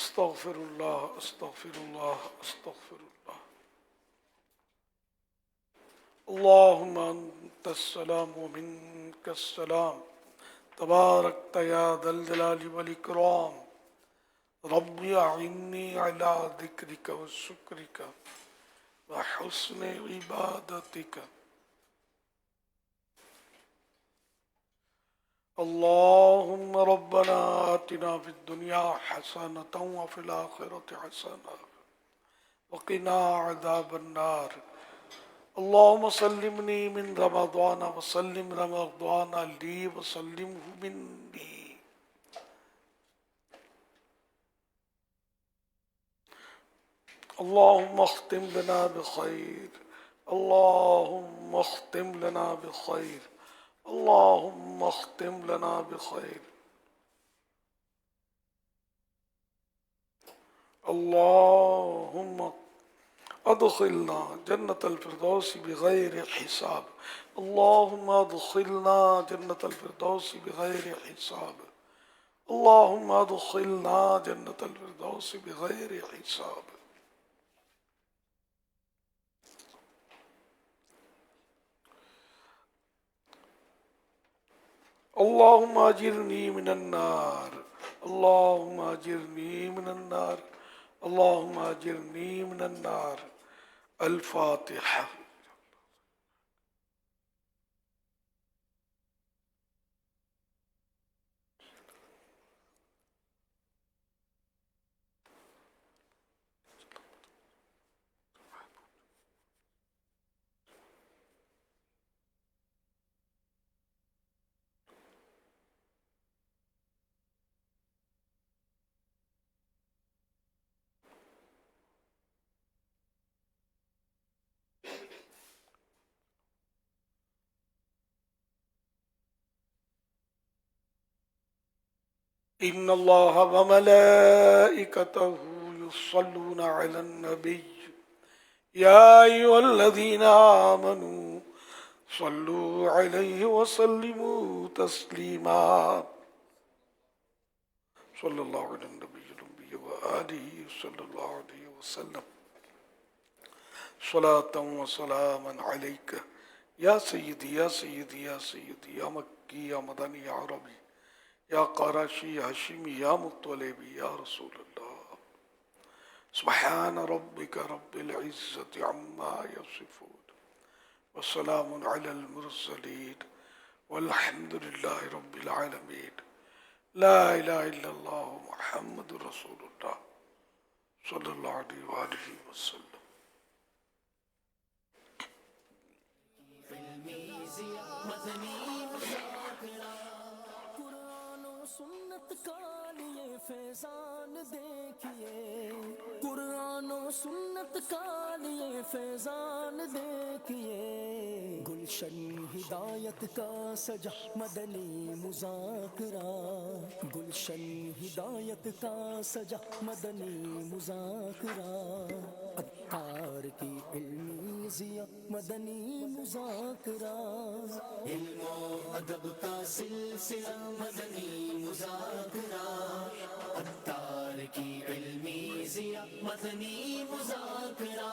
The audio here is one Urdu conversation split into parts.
استغفر اللہ استغفر اللہ استغفر اللہ. اللہم انت السلام ومنک السلام تبارکت یا ذا الجلال والاکرام. رب اعنی علی ذکرک وشکرک وحسن عبادتک. اللهم ربنا آتنا في الدنيا حسنة وفي الآخرة حسنة وقنا عذاب النار. اللهم سلمني من رمضان وسلم رمضان لي وسلمه مني. اللهم اختم لنا بخير اللهم اختم لنا بخير اللهم اختم لنا بخير. اللهم ادخلنا جنة الفردوس بغير حساب. اللهم ادخلنا جنة الفردوس بغير حساب. اللهم ادخلنا جنة الفردوس بغير حساب. اللهم اجرني من النار اللهم اجرني من النار اللهم اجرني من النار. الفاتحة. إن الله وملائكته يصلون على النبي يا أيها الذين آمنوا صلوا عليه وسلموا تسليما. صلى الله على النبي الأمي وآله صلى الله عليه وسلم. صلاة وسلاما عليك يا سيدي يا سيدي يا سيدي يا مكي يا مدني يا عربي یا قرشی یا ہاشمی یا مطلبی یا رسول اللہ. سبحان ربک رب العزت عما یصفون وسلام علی المرسلین والحمد للہ رب العالمین. لا الہ الا اللہ محمد رسول اللہ صلی اللہ علیہ وآلہ وسلم. سنت کا لیے فیضان دیکھیے قرآن و سنت کا لیے فیضان دیکھیے. گلشن ہدایت کا سجا مدنی مذاکرہ گلشن ہدایت کا سجا مدنی مذاکرہ. عطار کی علمی ضیا مدنی مذاکرہ. علم و ادب کا سلسلہ مدنی مذاکرہ. عطار کی علمی ضیا مدنی مذاکرہ.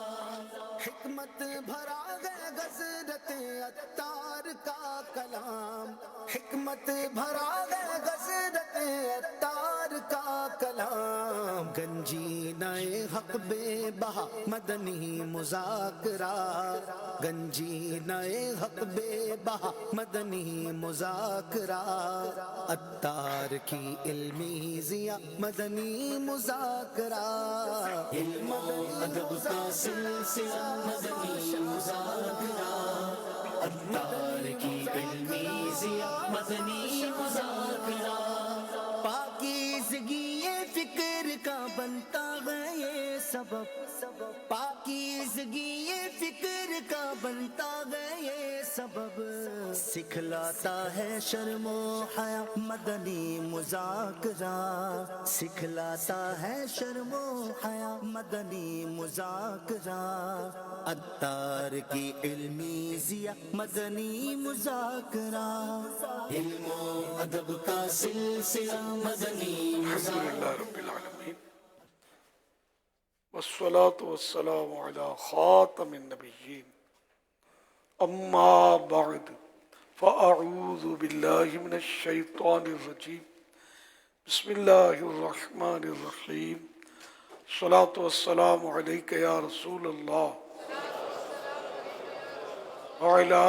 حکمت بھرا ہے غزرت عطار کا کلام. حکمت بھرا ہے غزرت عطار کا کلام. گنجینہ حق بے بہا مدنی مذاکرہ. گنجینہ حق بے بہا مدنی مذاکرہ. عطار کی علمی ضیا مدنی مذاکرہ. علم و ادب کا سلسلہ مدنی مذاکرہ. عطار کی علمی ضیا مدنی مذاکرہ. پاکیزگی فکر کا بنتا ہے یہ سبب. پاکیزگی فکر کا بنتا ہے یہ سبب. سکھلاتا ہے شرم و حیا مدنی مذاکرہ. سکھلاتا ہے شرم و حیا مدنی مذاکرہ. عطار کی علمی ضیا مدنی مذاکرہ. علم و ادب کا سلسلہ مدنی الحمد للہ رب العالمین. والصلاة والسلام على خاتم النبيين أما بعد فأعوذ بالله من الشيطان الرجيم بسم الله الرحمن الرحيم الصلاة والسلام عليك يا رسول الله وعلى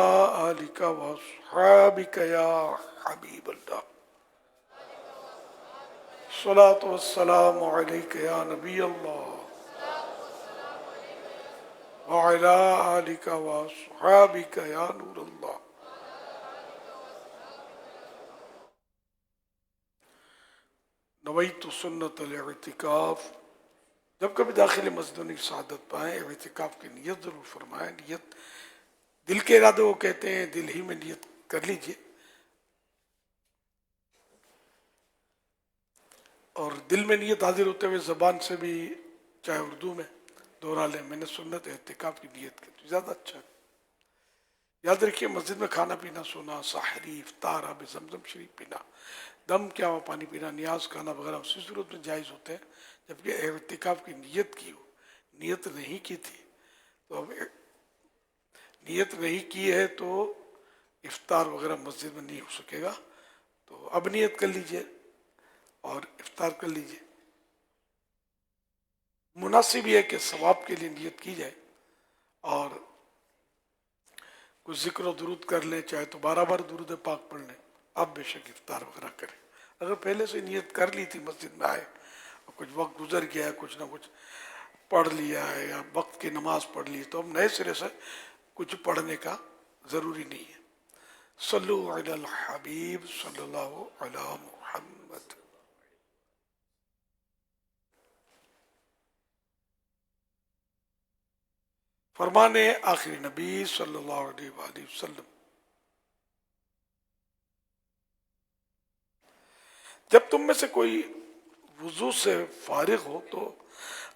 آلك وأصحابك يا حبيب الله الصلاة والسلام عليك يا نبي الله وعلى آلك وأصحابك يا نور الله. نویت سنت الاعتکاف. جب کبھی داخل مسجد سعادت پائیں اعتکاف کی نیت ضرور فرمائیں. نیت دل کے ارادے کو کہتے ہیں، دل ہی میں نیت کر لیجئے اور دل میں نیت حاضر ہوتے ہوئے زبان سے بھی چاہے اردو میں دہرا لیں، میں نے سنت اعتکاف کی نیت کی تو زیادہ اچھا ہے. یاد رکھیے مسجد میں کھانا پینا، سونا، سحری، افطار، آب زمزم شریف پینا، دم کیا ہوا پانی پینا، نیاز کھانا وغیرہ اسی صورت میں جائز ہوتے ہیں جبکہ اعتکاف کی نیت کی ہو. نیت نہیں کی تھی تو اب نیت نہیں کی ہے تو افطار وغیرہ مسجد میں نہیں ہو سکے گا، تو اب نیت کر لیجئے اور افطار کر لیجئے. مناسب یہ ہے کہ ثواب کے لیے نیت کی جائے اور کچھ ذکر و درود کر لیں، چاہے تو 12 بار درود پاک پڑھ لیں. اب بے شک افطار وغیرہ کریں. اگر پہلے سے نیت کر لی تھی مسجد میں آئے اور کچھ وقت گزر گیا ہے، کچھ نہ کچھ پڑھ لیا ہے یا وقت کی نماز پڑھ لی، تو اب نئے سرے سے کچھ پڑھنے کا ضروری نہیں ہے. صلو علی الحبیب صلی اللہ علی محمد. فرمانے آخری نبی صلی اللہ علیہ وآلہ وسلم، جب تم میں سے کوئی وضو سے فارغ ہو تو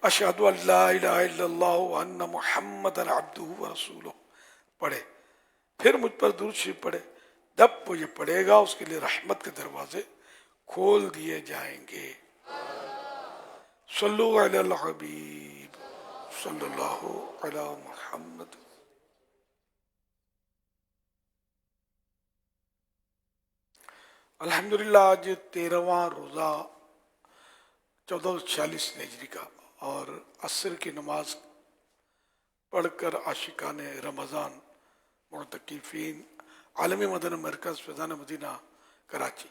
اشہد ان لا الہ الا اللہ وان محمد عبدہ ورسولہ پڑھے، پھر مجھ پر درود شریف پڑھے. جب وہ یہ پڑھے گا اس کے لیے رحمت کے دروازے کھول دیے جائیں گے. صلو علی الحبیب صلی اللہ علی محمد. الحمدللہ آج 13واں روزہ 1446 ہجری کا اور عصر کی نماز پڑھ کر عاشقان رمضان معتکفین عالمی مدنی مرکز فیضان مدینہ کراچی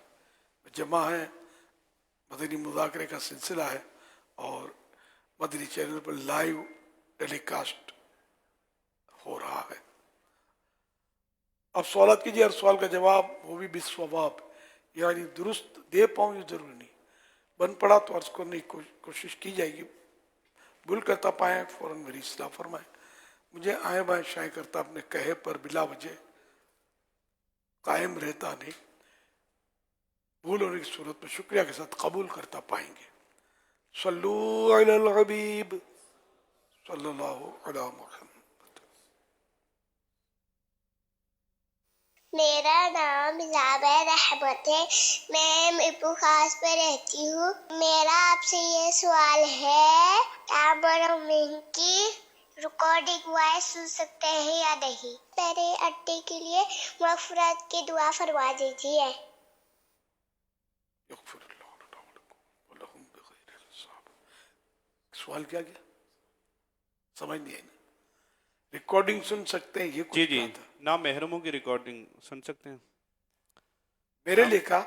جمع ہیں. مدنی مذاکرے کا سلسلہ ہے اور مدنی چینل پر لائیو ٹیلی کاسٹ ہو رہا ہے. اب سوالات کیجیے، ہر سوال کا جواب وہ بھی بالصواب، یعنی درست دے پاؤں یہ ضروری نہیں. بن پڑا تو عرض کرنے کی کوشش کی جائے گی. بھول کرتا پائیں فوراً میری اصلاح فرمائیں. مجھے آئیں بائیں شائیں کرتا اپنے کہے پر بلا وجہ قائم رہتا نہیں. بھول ہونے کی صورت میں شکریہ کے ساتھ قبول کرتا پائیں گے. صلو علی الحبیب صلی اللہ علی محمد. میرا نام زابیر رحمت ہے، میں میرپور خاص پہ رہتی ہوں. میرا آپ سے یہ سوال ہے کہ آپ مرحومین کی ریکارڈنگ وائس سن سکتے ہیں یا نہیں؟ میرے اٹے کے لیے مغفرت کی دعا فرما دیجیے. یغفر اللہ لنا ولکم ولہم بغیر حساب. سوال کیا گیا سمجھ نہیں آئی. ریکارڈنگ سن سکتے ہیں یہ کچھ جی بات ہے. نامحرموں کی ریکارڈنگ سن سکتے ہیں؟ میرے لکھا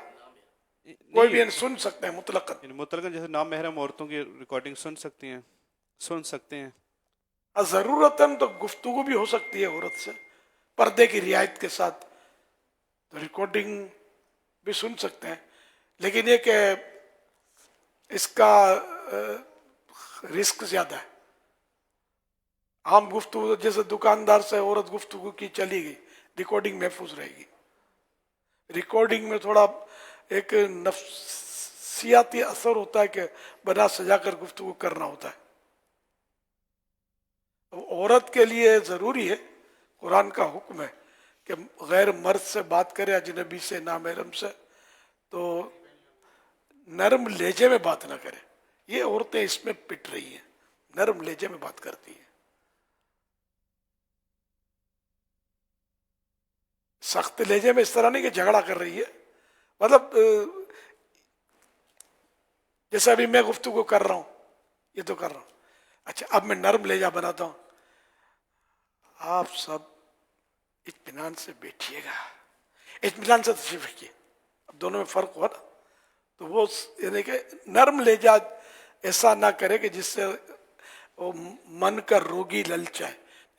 کوئی بھی سن سکتے ہیں مطلقاً. یعنی مطلقاً جیسے نامحرم عورتوں کی ریکارڈنگ سن سکتے ہیں. ضرورتاً تو گفتگو بھی ہو سکتی ہے عورت سے پردے کی رعایت کے ساتھ، تو ریکارڈنگ بھی سن سکتے ہیں. لیکن یہ کہ اس کا رسک زیادہ ہے. عام گفتگو جیسے دکاندار سے عورت گفتگو کی چلی گئی، ریکارڈنگ محفوظ رہے گی. ریکارڈنگ میں تھوڑا ایک نفسیاتی اثر ہوتا ہے کہ بنا سجا کر گفتگو کرنا ہوتا ہے. عورت کے لیے ضروری ہے، قرآن کا حکم ہے کہ غیر مرد سے بات کرے، اجنبی سے، نامحرم سے، تو نرم لہجے میں بات نہ کرے. یہ عورتیں اس میں پٹ رہی ہیں، نرم لہجے میں بات کرتی ہے. سخت لہجے میں اس طرح نہیں کہ جھگڑا کر رہی ہے، مطلب جیسے ابھی میں گفتگو کر رہا ہوں، یہ تو کر رہا ہوں. اچھا اب میں نرم لہجہ بناتا ہوں. آپ سب اطمینان سے بیٹھیے گا، اطمینان سے تشریف رکھیے. اب دونوں میں فرق ہوا نا. تو وہ یعنی کہ نرم لہجہ ایسا نہ کرے کہ جس سے وہ من کا روگی للچائے،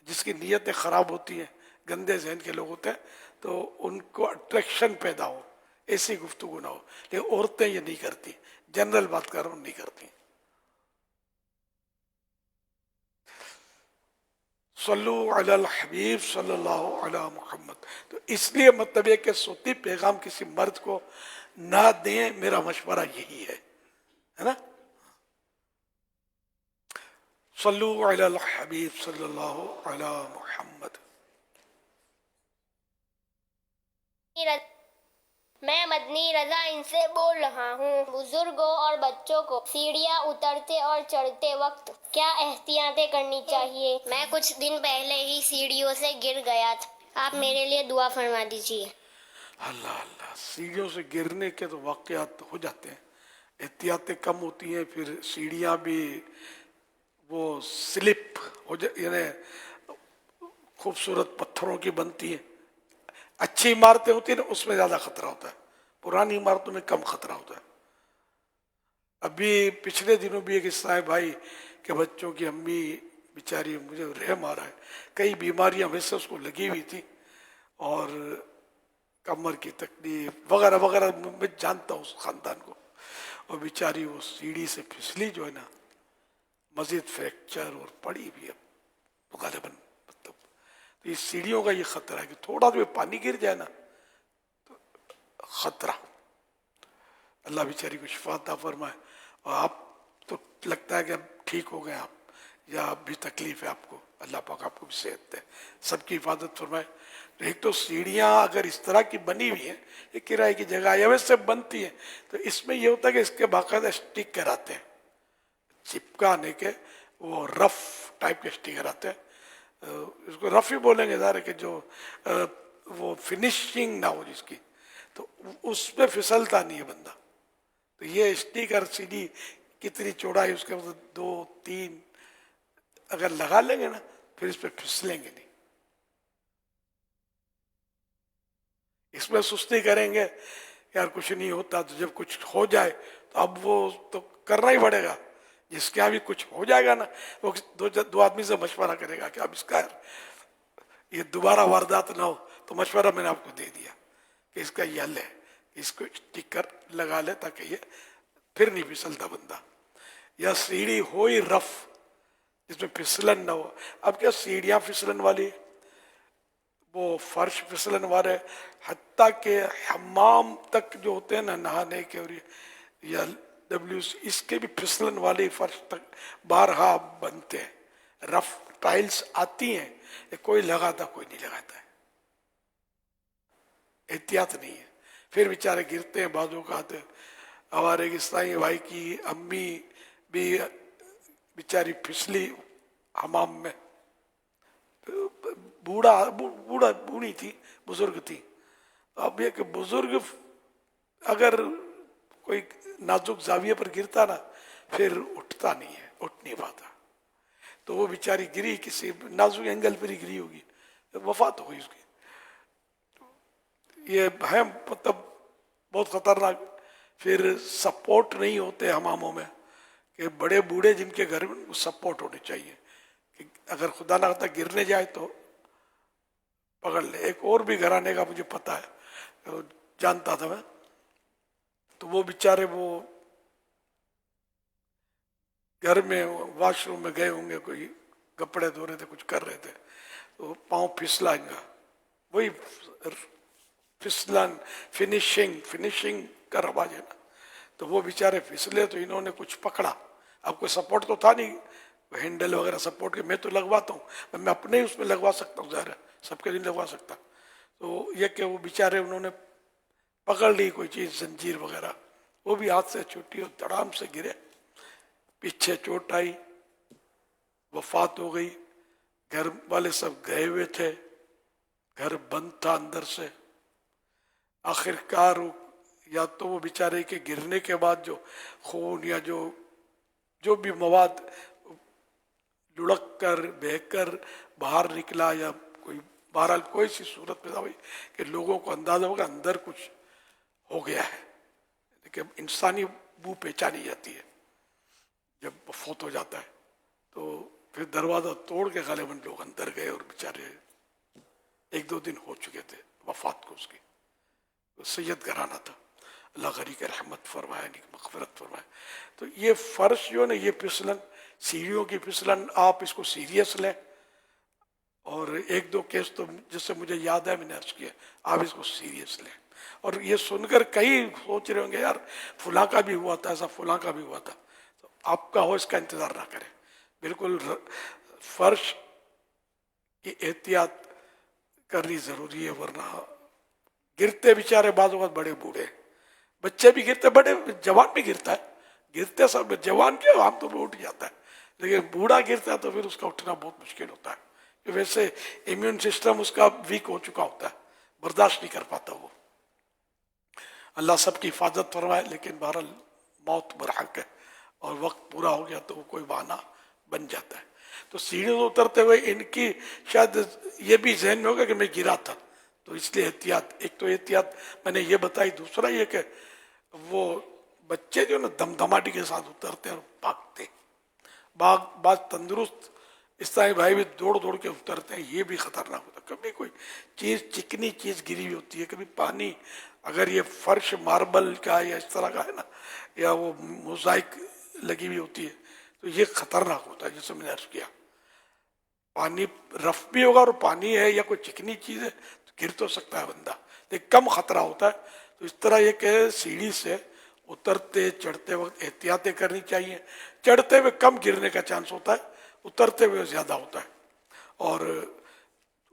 جس کی نیتیں خراب ہوتی ہیں، گندے ذہن کے لوگ ہوتے ہیں تو ان کو اٹریکشن پیدا ہو، ایسی گفتگو نہ ہو. لیکن عورتیں یہ نہیں کرتی، جنرل بات کر رہا ہوں، نہیں کرتی. صلو علی الحبیب صلی اللہ علی محمد. تو اس لیے مطلب یہ کہ صوتی پیغام کسی مرد کو نہ دیں، میرا مشورہ یہی ہے نا. صلو علی الحبیب صلی اللہ علی محمد. میں مدنی رضا ان سے بول رہا ہوں. بزرگوں اور بچوں کو سیڑھیاں اترتے اور چڑھتے وقت کیا احتیاطیں کرنی چاہیے؟ میں کچھ دن پہلے ہی سیڑھیوں سے گر گیا تھا. آپ میرے لیے دعا فرما دیجیے. اللہ اللہ، سیڑھیوں سے گرنے کے تو واقعات ہو جاتے ہیں، احتیاطیں کم ہوتی ہیں، پھر سیڑھیاں بھی وہ سلپ ہو یعنی خوبصورت پتھروں کی بنتی ہیں. اچھی عمارتیں ہوتی ہیں نا، اس میں زیادہ خطرہ ہوتا ہے، پرانی عمارتوں میں کم خطرہ ہوتا ہے. ابھی پچھلے دنوں بھی ایک قصہ ہے بھائی کہ بچوں کی امی بیچاری، مجھے رحم آ رہا ہے، کئی بیماریاں ویسے اس کو لگی ہوئی تھی اور کمر کی تکلیف وغیرہ وغیرہ، میں جانتا ہوں اس خاندان کو. اور بیچاری وہ سیڑھی سے پھسلی جو ہے نا، مزید فریکچر اور پڑی بھی ہے غالباً. مطلب تو یہ سیڑھیوں کا یہ خطرہ ہے کہ تھوڑا جو پانی گر جائے نا تو خطرہ. اللہ بیچاری کو شفا عطا فرمائے. اور آپ تو لگتا ہے کہ اب ٹھیک ہو گئے آپ، یا اب بھی تکلیف ہے آپ کو، اللہ پاک آپ کو بھی صحت دے، سب کی حفاظت فرمائے. ایک تو سیڑھیاں اگر اس طرح کی بنی ہوئی ہیں، یہ کرائے کی جگہ یا ویسے بنتی ہیں، تو اس میں یہ ہوتا ہے کہ اس کے باقاعدہ اسٹک کراتے ہیں، چپکانے کے وہ رف ٹائپ کے اسٹیکر آتے ہیں. اس کو رف ہی بولیں گے ظاہر ہے کہ جو وہ فنشنگ نہ ہو جس کی، تو اس پہ پھسلتا نہیں ہے بندہ. تو یہ اسٹیکر سیڑھی کتنی چوڑائی اس کے مطلب 2-3 اگر لگا لیں گے نا، پھر اس پہ پھسلیں گے نہیں. اس میں سستی کریں گے یار کچھ نہیں ہوتا، تو جب کچھ ہو جائے تو اب وہ تو کرنا ہی پڑے گا. جس کے ابھی کچھ ہو جائے گا نا، وہ دو آدمی سے مشورہ کرے گا کہ اب اس کا یہ دوبارہ واردات نہ ہو. تو مشورہ میں نے آپ کو دے دیا کہ اس کا یہ حل ہے، اس کو اسٹیکر لگا لے تاکہ یہ پھر نہیں پھسلتا بندہ. یا سیڑھی ہو ہی رف جس میں پھسلن نہ ہو. اب کیا سیڑھیاں پھسلن والی، وہ فرش پھسلن والے، حتیٰ کہ حمام تک جو ہوتے ہیں نا نہانے کے، اور یا اس کے بھی پھسلن والے فرش تک بارہا بنتے ہیں. رف ٹائلز آتی ہیں، کوئی لگاتا کوئی نہیں لگاتا ہے، احتیاط نہیں ہے. پھر بیچارے گرتے ہیں بعضوں کا. آتے ہمارے عیسائی بھائی کی امی بھی بیچاری پھسلی حمام میں، بوڑھی تھی، بزرگ تھی. اب یہ کہ بزرگ اگر کوئی نازک زاویے پر گرتا نا، پھر اٹھتا نہیں ہے، اٹھ نہیں پاتا. تو وہ بیچاری گری کسی نازک اینگل پر ہی گری ہوگی، وفات ہو گئی اس کی. یہ ہے مطلب بہت خطرناک. پھر سپورٹ نہیں ہوتے حماموں میں، کہ بڑے بوڑھے جن کے گھر میں سپورٹ ہونے چاہیے کہ اگر خدا نہ خدا گرنے جائے تو پکڑ لے. ایک اور بھی گھرانے کا مجھے پتا ہے، جانتا تھا میں، تو وہ بیچارے وہ گھر میں واش روم میں گئے ہوں گے، کوئی کپڑے دھو رہے تھے، کچھ کر رہے تھے، تو پاؤں پھسلا ان کا، وہی پھسلن فنشنگ کا رواج ہے نا. تو وہ بیچارے پھسلے تو انہوں نے کچھ پکڑا. اب کوئی سپورٹ تو تھا نہیں، ہینڈل وغیرہ سپورٹ کے. میں تو لگواتا ہوں، میں اپنے ہی اس میں لگوا سکتا ہوں، ظاہر ہے سب کے نہیں لگوا سکتا. تو یہ کہ وہ بیچارے انہوں نے پکڑ لی کوئی چیز، زنجیر وغیرہ، وہ بھی ہاتھ سے چھوٹی اور دڑام سے گرے، پیچھے چوٹ آئی. وفات ہو گئی، گھر والے سب گئے ہوئے تھے، گھر بند تھا اندر سے. آخر کار یا تو وہ بیچارے کے گرنے کے بعد جو خون یا جو بھی مواد لڑک کر بہہ کر باہر نکلا، یا کوئی بہرحال کوئی سی صورت پیدا ہوئی کہ لوگوں کو اندازہ ہوگا اندر کچھ ہو گیا ہے. لیکن انسانی بو پہچانی جاتی ہے جب فوت ہو جاتا ہے. تو پھر دروازہ توڑ کے غالباً لوگ اندر گئے، اور بیچارے 1-2 دن ہو چکے تھے وفات کو اس کی. سید گھرانہ تھا، اللہ غنی کے رحمت فرمائے، مغفرت فرمائے. تو یہ فرش جو ہے نا، یہ پھسلن، سیڑھیوں کی پھسلن، آپ اس کو سیریس لیں. اور 1-2 کیس تو جس سے مجھے یاد ہے میں نے عرض کیا، آپ اس کو سیریس لیں. اور یہ سن کر کئی سوچ رہے ہوں گے یار فلاں کا بھی ہوا تھا ایسا، فلاں کا بھی ہوا تھا. تو آپ کا ہو اس کا انتظار نہ کریں. بالکل فرش کی احتیاط کرنی ضروری ہے، ورنہ گرتے بیچارے بعض اوقات بڑے بوڑھے، بچے بھی گرتے، بڑے جوان بھی گرتا ہے. گرتے سب، جوان کیا عام طور پہ اٹھ جاتا ہے، لیکن بوڑھا گرتا ہے تو پھر اس کا اٹھنا بہت مشکل ہوتا ہے. ویسے امیون سسٹم اس کا ویک ہو چکا ہوتا ہے، برداشت نہیں کر پاتا وہ. اللہ سب کی حفاظت فرمائے. لیکن بہرحال موت برحق ہے، اور وقت پورا ہو گیا تو وہ کوئی بہانہ بن جاتا ہے. تو سیڑھیوں سے اترتے ہوئے ان کی شاید یہ بھی ذہن میں ہوگا کہ میں گرا تھا، تو اس لیے احتیاط. ایک تو احتیاط میں نے یہ بتائی، دوسرا یہ کہ وہ بچے جو نا دمدماٹی کے ساتھ اترتے ہیں اور بھاگتے. بعض تندرست اسلامی بھائی بھی دوڑ دوڑ کے اترتے ہیں، یہ بھی خطرناک ہوتا ہے. کبھی کوئی چیز چکنی چیز گری ہوئی ہوتی ہے، کبھی پانی، اگر یہ فرش ماربل کا یا اس طرح کا ہے نا، یا وہ موزائک لگی ہوئی ہوتی ہے، تو یہ خطرناک ہوتا ہے. جیسے میں نے عرض کیا، پانی رف بھی ہوگا اور پانی ہے یا کوئی چکنی چیز ہے تو گر تو سکتا ہے بندہ، لیکن کم خطرہ ہوتا ہے. تو اس طرح یہ کہ سیڑھی سے اترتے چڑھتے وقت احتیاطیں کرنی چاہیے. چڑھتے ہوئے کم گرنے کا چانس ہوتا ہے، اترتے ہوئے زیادہ ہوتا ہے. اور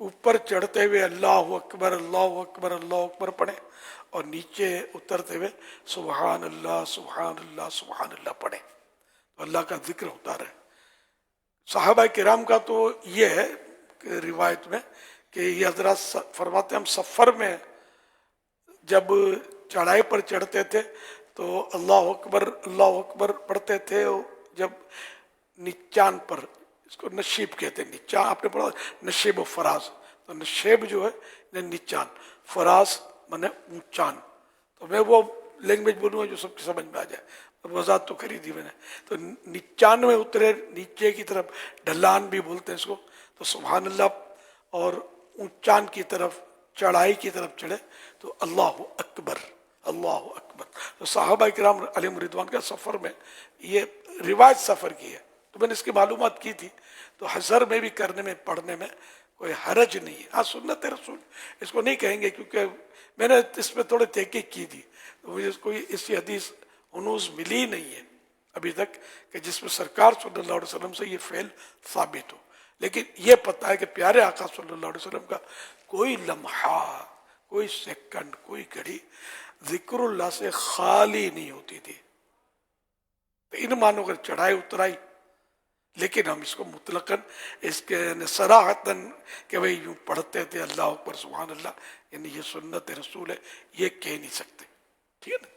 اوپر چڑھتے ہوئے اللہ اکبر اللہ اکبر اللہ اکبر پڑھیں، اور نیچے اترتے ہوئے سبحان اللہ سبحان اللہ سبحان اللہ پڑھیں، تو اللہ کا ذکر ہوتا رہے. صحابہ کرام کا تو یہ ہے کہ روایت میں کہ یہ حضرات فرماتے ہیں ہم سفر میں جب چڑھائی پر چڑھتے تھے تو اللہ اکبر پڑھتے تھے. جب نچان پر، اس کو نشیب کہتے ہیں، نچان آپ نے پڑھا نشیب و فراز، تو نشیب جو ہے نچان، فراز مانے اونچان. تو میں وہ لینگویج بولوں گا جو سب کی سمجھ میں آ جائے، وضاحت تو کری دی میں نے. تو نچان میں اترے، نیچے کی طرف ڈھلان بھی بولتے ہیں اس کو، تو سبحان اللہ، اور اونچان کی طرف چڑھائی کی طرف چڑھے تو اللہ اکبر اللہ اکبر. تو صحابہ کرام علیہم رضوان کا سفر میں یہ روایت سفر کی ہے، تو میں نے اس کی معلومات کی تھی. تو حضر میں بھی کرنے میں پڑھنے میں کوئی حرج نہیں ہے. ہاں سنت رسول اس کو نہیں کہیں گے، کیونکہ میں نے اس میں تھوڑے تحقیق کی تھی، تو مجھے کوئی اسی حدیث ہنوز ملی نہیں ہے ابھی تک کہ جس میں سرکار صلی اللہ علیہ وسلم سے یہ فعل ثابت ہو. لیکن یہ پتہ ہے کہ پیارے آقا صلی اللہ علیہ وسلم کا کوئی لمحہ، کوئی سیکنڈ، کوئی گھڑی ذکر اللہ سے خالی نہیں ہوتی تھی. تو ان معنوں کر چڑھائی اترائی، لیکن ہم اس کو مطلقاً اس کے صراحتاً کہ بھئی یوں پڑھتے تھے اللہ اکبر سبحان اللہ، یعنی یہ سنت رسول ہے، یہ کہہ نہیں سکتے. ٹھیک ہے نا؟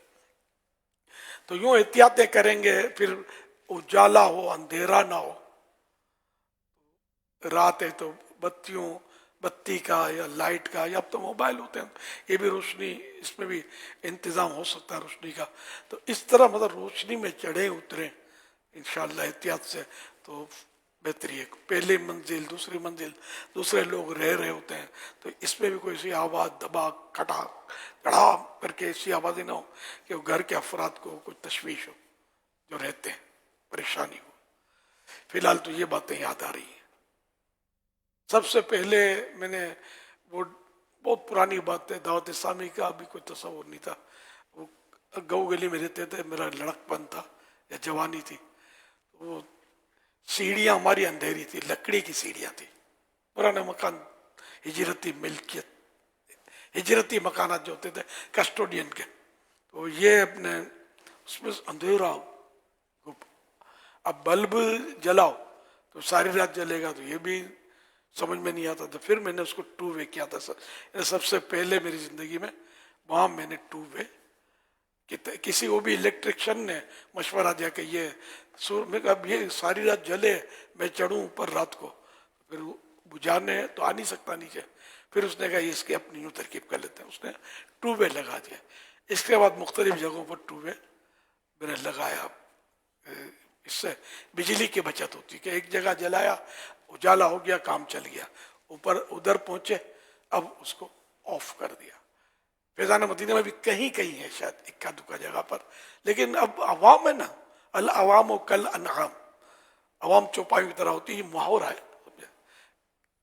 تو یوں احتیاطیں کریں گے، پھر اجالا ہو اندھیرا نہ ہو. رات ہے تو بتی کا یا لائٹ کا، یا اب تو موبائل ہوتے ہیں، یہ بھی روشنی، اس میں بھی انتظام ہو سکتا ہے روشنی کا. تو اس طرح مطلب روشنی میں چڑھیں اتریں انشاءاللہ احتیاط سے تو بہتری ہے. پہلی منزل دوسری منزل دوسرے لوگ رہ رہے ہوتے ہیں، تو اس میں بھی کوئی ایسی آواز دبا کھٹا کڑا کر کے ایسی آوازیں نہ ہو کہ وہ گھر کے افراد کو کوئی تشویش ہو، جو رہتے ہیں پریشانی ہو. فی الحال تو یہ باتیں یاد آ رہی ہیں. سب سے پہلے میں نے وہ بہت پرانی بات ہے، دعوت اسلامی کا بھی کوئی تصور نہیں تھا. وہ گؤ گلی میں رہتے تھے، میرا لڑکپن تھا یا جوانی تھی. وہ سیڑھیاں ہماری اندھیری تھی، لکڑی کی سیڑھیاں تھی، پرانے مکان، ہجرتی ملکیت، ہجرتی مکانات جو ہوتے تھے کسٹوڈین کے. تو یہ اپنے اس میں اندھیرا، اب بلب جلاؤ تو ساری رات جلے گا تو یہ بھی سمجھ میں نہیں آتا. تو پھر میں نے اس کو 2 وے کیا تھا. سب سے پہلے میری زندگی میں وہاں میں نے 2 وے کسی وہ بھی الیکٹریشین نے مشورہ دیا کہ یہ میں کہا اب یہ ساری رات جلے میں چڑھوں اوپر رات کو پھر بجھانے تو آ نہیں سکتا نیچے. پھر اس نے کہا یہ اس کی اپنی یوں ترکیب کر لیتے ہیں. اس نے 2 وے لگا دیا. اس کے بعد مختلف جگہوں پر 2 وے میں نے لگایا. اس سے بجلی کی بچت ہوتی کہ ایک جگہ جلایا اجالا ہو گیا کام چل گیا. اوپر ادھر پہنچے اب اس کو آف کر دیا. فیضان مدینہ میں بھی کہیں کہیں ہے شاید اکا دکا جگہ پر, لیکن اب عوام ہے نا, العوام و کل انعام, عوام چوپایوں کی طرح ہوتی ہے. محاورہ ہے,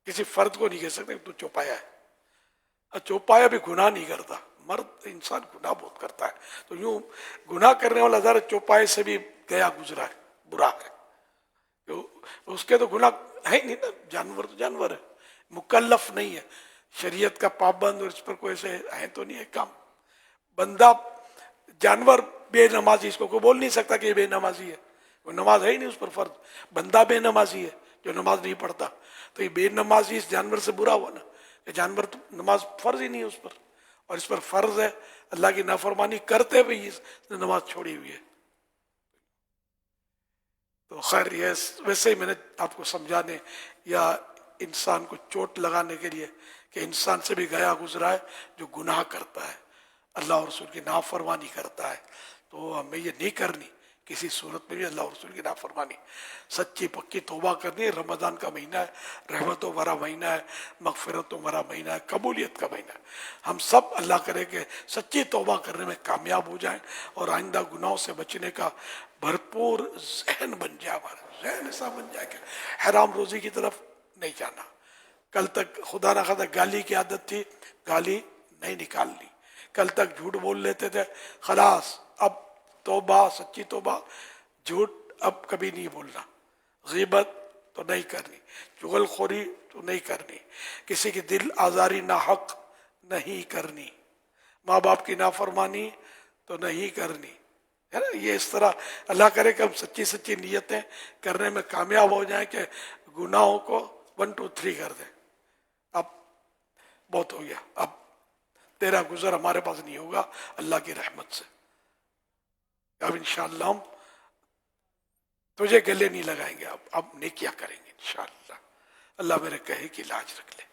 کسی فرد کو نہیں کہہ سکتے تو چوپایا ہے. چوپایا بھی گناہ نہیں کرتا, مرد انسان گناہ بہت کرتا ہے. تو یوں گناہ کرنے والا ذرا چوپائے سے بھی گیا گزرا ہے, برا ہے. اس کے تو گناہ ہے نہیں نا, جانور تو جانور ہے, مکلف نہیں ہے, شریعت کا پابند, اور اس پر کوئی ایسے ہے تو نہیں ہے کام. بندہ جانور بے نمازی, اس کو کوئی بول نہیں سکتا کہ یہ بے نمازی ہے, وہ نماز ہے ہی نہیں اس پر فرض. بندہ بے نمازی ہے جو نماز نہیں پڑھتا, تو یہ بے نمازی اس جانور سے برا ہوا نا, کہ جانور تو نماز فرض ہی نہیں ہے اس پر, اور اس پر فرض ہے اللہ کی نافرمانی کرتے ہوئے اس نے نماز چھوڑی ہوئی ہے. تو خیر یہ ویسے ہی میں نے آپ کو سمجھانے یا انسان کو چوٹ لگانے کے لیے کہ انسان سے بھی گیا گزرا ہے جو گناہ کرتا ہے, اللہ اور رسول کی نافرمانی کرتا ہے. تو ہمیں یہ نہیں کرنی کسی صورت میں بھی اللہ اور رسول کی نافرمانی. سچی پکی توبہ کرنی ہے. رمضان کا مہینہ ہے, رحمتوں بھرا مہینہ ہے, مغفرتوں بھرا مہینہ ہے, قبولیت کا مہینہ ہے. ہم سب اللہ کرے کہ سچی توبہ کرنے میں کامیاب ہو جائیں اور آئندہ گناہوں سے بچنے کا بھرپور ذہن بن جائے. ہمارا ذہن ایسا بن جائے کہ حرام روزی کی طرف نہیں جانا. کل تک خدا نہ خدا گالی کی عادت تھی, گالی نہیں نکالنی. کل تک جھوٹ بول لیتے تھے, خلاص اب توبہ, سچی توبہ, جھوٹ اب کبھی نہیں بولنا. غیبت تو نہیں کرنی, چغل خوری تو نہیں کرنی, کسی کی دل آزاری ناحق نہیں کرنی, ماں باپ کی نافرمانی تو نہیں کرنی, ہے نا. یہ اس طرح اللہ کرے کہ ہم سچی سچی نیتیں کرنے میں کامیاب ہو جائیں کہ گناہوں کو 1 2 3 کر دیں. اب بہت ہو گیا, اب تیرا گزر ہمارے پاس نہیں ہوگا اللہ کی رحمت سے. اب انشاءاللہ ہم تجھے گلے نہیں لگائیں گے, اب نیکیاں کریں گے انشاءاللہ. اللہ میرے کہے کی لاج رکھ لے.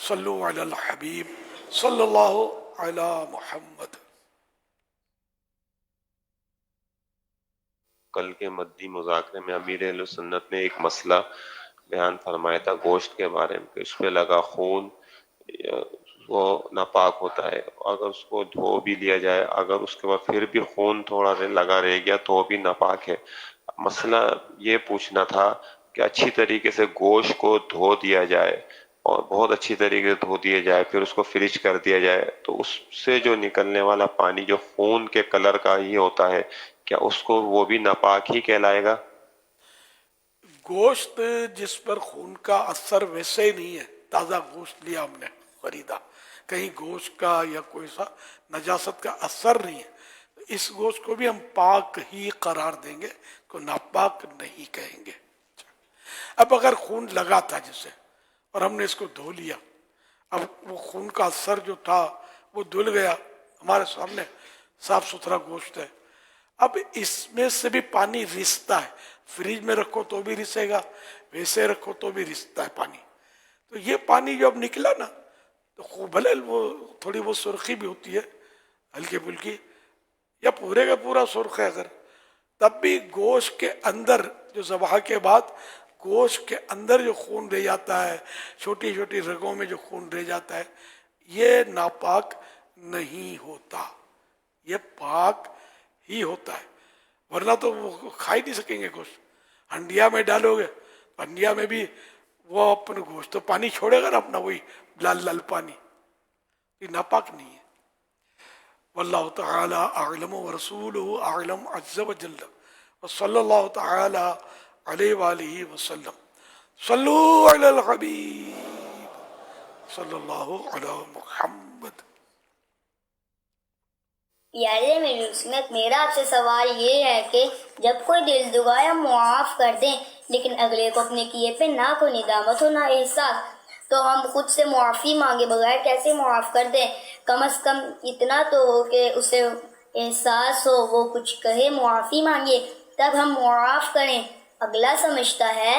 صلو علی الحبیب صلی اللہ علی محمد. کل کے مدی مذاکرے میں امیر اہل سنت نے ایک مسئلہ بیان فرمایا تھا گوشت کے بارے میں کہ اس پہ لگا خون وہ ناپاک ہوتا ہے. اگر اس کو دھو بھی لیا جائے, اگر اس کے بعد پھر بھی خون تھوڑا لگا رہ گیا تو بھی ناپاک ہے. مسئلہ یہ پوچھنا تھا کہ اچھی طریقے سے گوشت کو دھو دیا جائے اور بہت اچھی طریقے سے دھو دیا جائے, پھر اس کو فریج کر دیا جائے, تو اس سے جو نکلنے والا پانی جو خون کے کلر کا ہی ہوتا ہے, کیا اس کو وہ بھی ناپاک ہی کہلائے گا؟ گوشت جس پر خون کا اثر ویسے ہی نہیں ہے, تازہ گوشت لیا ہم نے خریدا, کہیں گوشت کا یا کوئی سا نجاست کا اثر نہیں ہے, اس گوشت کو بھی ہم پاک ہی قرار دیں گے, کو ناپاک نہیں کہیں گے. اب اگر خون لگا تھا جسے اور ہم نے اس کو دھو لیا, اب وہ خون کا اثر جو تھا وہ دھل گیا, ہمارے سامنے صاف ستھرا گوشت ہے. اب اس میں سے بھی پانی رستا ہے, فریج میں رکھو تو بھی رسے گا, ویسے رکھو تو بھی رستا ہے پانی. تو یہ پانی جو اب نکلا نا, تو خوب بھلے وہ تھوڑی وہ سرخی بھی ہوتی ہے ہلکی پھلکی, یا پورے کا پورا سرخ ہے اگر, تب بھی گوشت کے اندر جو ذبح کے بعد گوشت کے اندر جو خون رہ جاتا ہے, چھوٹی چھوٹی رگوں میں جو خون رہ جاتا ہے, یہ ناپاک نہیں ہوتا, یہ پاک ہی ہوتا ہے. ورنہ تو وہ کھا ہی نہیں سکیں گے گوشت. ہنڈیا میں ڈالو گے, ہنڈیا میں بھی وہ اپنے گوشت تو پانی چھوڑے گا نا اپنا, وہی لال لال پانی, یہ ناپاک نہیں ہے. واللہ تعالی اعلم ورسولہ اعلم عز وجل, وصلی اللہ تعالی علیہ وآلہ وسلم. صلو علی الحبیب صلی اللہ علی محمد. پیارے میری عصمت، میرا آپ سے سوال یہ ہے کہ جب کوئی دل دگایا معاف کر دیں لیکن اگلے کو اپنے کیے پہ نہ کوئی ندامت ہو نہ احساس، تو ہم خود سے معافی مانگے بغیر کیسے معاف کر دیں؟ کم از کم اتنا تو ہو کہ اسے احساس ہو، وہ کچھ کہے، معافی مانگے، تب ہم معاف کریں۔ اگلا سمجھتا ہے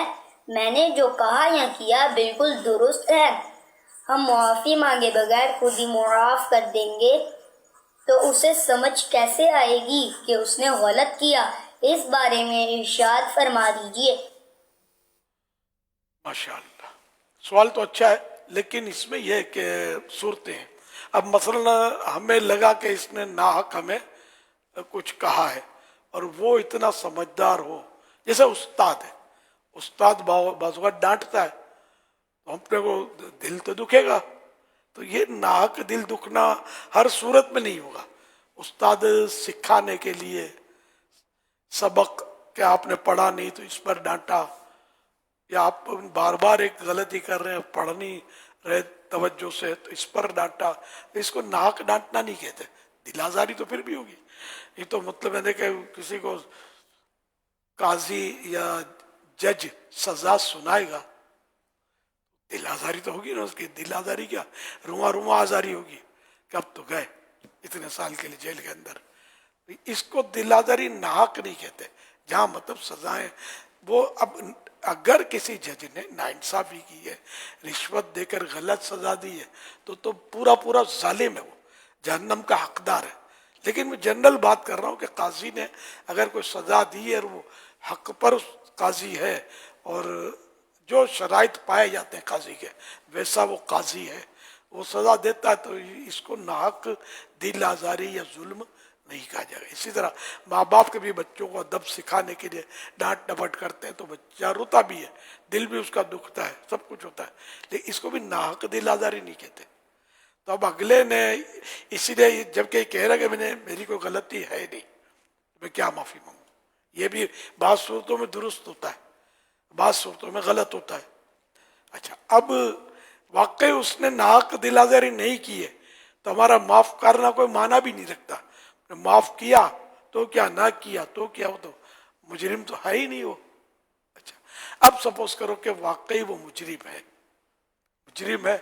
میں نے جو کہا یا کیا بالکل درست ہے، ہم معافی مانگے بغیر خود ہی معاف کر دیں گے تو اسے سمجھ کیسے آئے گی کہ اس نے غلط کیا؟ اس بارے میں ارشاد فرما دیجئے۔ ماشاء اللہ، سوال تو اچھا ہے، لیکن اس میں یہ ہے کہ صورتیں ہیں۔ اب مثلا ہمیں لگا کہ اس نے ناحق ہمیں کچھ کہا ہے، اور وہ اتنا سمجھدار ہو، جیسے استاد ہے، استاد بعض اوقات ڈانٹتا ہے تو اپنے کو دل تو دکھے گا، تو یہ ناحق دل دکھنا ہر صورت میں نہیں ہوگا۔ استاد سکھانے کے لیے سبق کہ آپ نے پڑھا نہیں تو اس پر ڈانٹا، یا آپ بار بار ایک غلطی کر رہے ہیں، پڑھ نہیں رہے توجہ سے تو اس پر ڈانٹا، اس کو ناحق ڈانٹنا نہیں کہتے، دل آزاری تو پھر بھی ہوگی۔ یہ تو مطلب ہے کہ کسی کو قاضی یا جج سزا سنائے گا، دل آزاری تو ہوگی نا، اس کی دل آزاری کیا، رواں آزاری ہوگی کہ اب تو گئے اتنے سال کے لیے جیل کے اندر۔ اس کو دل آزاری ناحق نہیں کہتے، جہاں مطلب سزائیں وہ، اب اگر کسی جج نے ناانصافی کی ہے، رشوت دے کر غلط سزا دی ہے، تو پورا ظالم ہے، وہ جہنم کا حقدار ہے۔ لیکن میں جنرل بات کر رہا ہوں کہ قاضی نے اگر کوئی سزا دی ہے اور وہ حق پر قاضی ہے، اور جو شرائط پائے جاتے ہیں قاضی کے ویسا وہ قاضی ہے، وہ سزا دیتا ہے، تو اس کو ناحق دل آزاری یا ظلم نہیں کہا جائے گا۔ اسی طرح ماں باپ کے بھی بچوں کو ادب سکھانے کے لیے ڈانٹ ڈپٹ کرتے ہیں تو بچہ روتا بھی ہے، دل بھی اس کا دکھتا ہے، سب کچھ ہوتا ہے، لیکن اس کو بھی ناحق دل آزاری نہیں کہتے۔ تو اب اگلے نے اسی لیے جب کہ کہہ رہا کہ میری کوئی غلطی ہے نہیں، میں کیا معافی مانگوں، یہ بھی بعض صورتوں میں درست ہوتا ہے، بعض صورتوں میں غلط ہوتا ہے۔ اچھا، اب واقعی اس نے ناحق دل آزاری نہیں کی ہے تو ہمارا معاف کرنا کوئی معنی بھی نہیں رکھتا۔ معاف کیا تو کیا، نہ کیا تو کیا، وہ تو مجرم تو ہے ہی نہیں وہ۔ اچھا، اب سپوز کرو کہ واقعی وہ مجرم ہے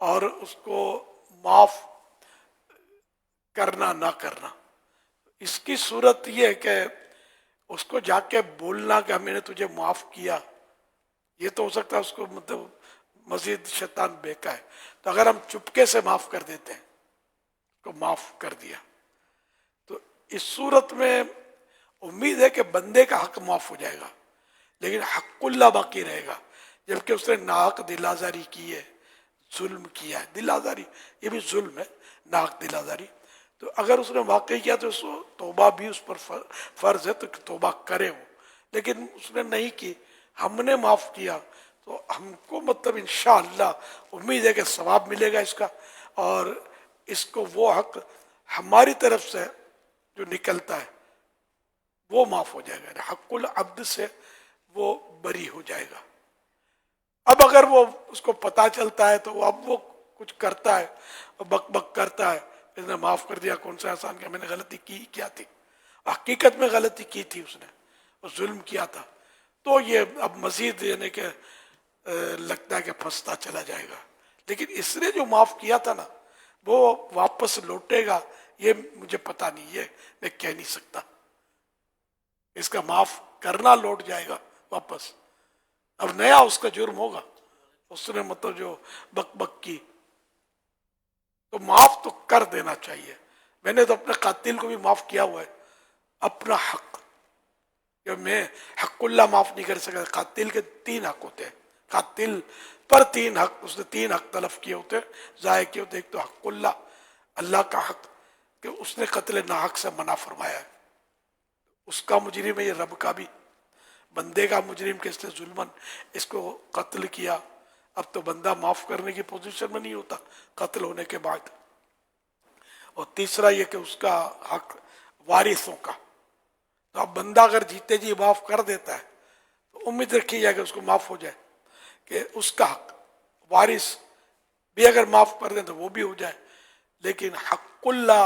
اور اس کو معاف کرنا نہ کرنا، اس کی صورت یہ ہے کہ اس کو جا کے بولنا کہ میں نے تجھے معاف کیا، یہ تو ہو سکتا ہے اس کو مطلب مزید شیطان بہکا ہے، تو اگر ہم چپکے سے معاف کر دیتے ہیں، اس کو معاف کر دیا، تو اس صورت میں امید ہے کہ بندے کا حق معاف ہو جائے گا، لیکن حق اللہ باقی رہے گا، جبکہ اس نے ناحق دل آزاری کی ہے، ظلم کیا ہے۔ دل آزاری یہ بھی ظلم ہے، ناحق دل آزاری۔ تو اگر اس نے واقعی کیا تو اس کو توبہ بھی اس پر فرض ہے، تو توبہ کرے وہ، لیکن اس نے نہیں کی، ہم نے معاف کیا، تو ہم کو مطلب انشاءاللہ امید ہے کہ ثواب ملے گا اس کا، اور اس کو وہ حق ہماری طرف سے جو نکلتا ہے وہ معاف ہو جائے گا، حق العبد سے وہ بری ہو جائے گا۔ اب اگر وہ اس کو پتا چلتا ہے تو اب وہ کچھ کرتا ہے، بک بک کرتا ہے، اس نے معاف کر دیا، کون سا احسان کیا، میں نے غلطی کی کیا تھی، حقیقت میں غلطی کی تھی، اس نے ظلم کیا تھا، تو یہ اب مزید یعنی کہ لگتا ہے کہ پھنستا چلا جائے گا۔ لیکن اس نے جو معاف کیا تھا نا وہ واپس لوٹے گا، یہ مجھے پتا نہیں، یہ میں کہہ نہیں سکتا، اس کا معاف کرنا لوٹ جائے گا واپس، اب نیا اس کا جرم ہوگا، اس نے مطلب جو بک بک کی، تو معاف تو کر دینا چاہیے۔ میں نے تو اپنے قاتل کو بھی معاف کیا ہوا ہے، اپنا حق، کہ میں حق اللہ معاف نہیں کر سکتا، قاتل کے 3 حق ہوتے ہیں، قاتل پر 3 حق، اس نے 3 حق تلف کیے ہوتے ہیں، ضائع کیے ہوتے ہیں۔ ایک تو حق اللہ کا حق کہ اس نے قتل ناحق سے منع فرمایا ہے، اس کا مجرم ہے، یہ رب کا بھی، بندے کا مجرم کہ اس نے ظلمن اس کو قتل کیا، اب تو بندہ معاف کرنے کی پوزیشن میں نہیں ہوتا قتل ہونے کے بعد۔ اور تیسرا یہ کہ اس کا حق وارثوں کا، تو اب بندہ اگر جیتے جی معاف کر دیتا ہے تو امید رکھی جائے کہ اس کو معاف ہو جائے، کہ اس کا حق وارث بھی اگر معاف کر دیں تو وہ بھی ہو جائے، لیکن حق اللہ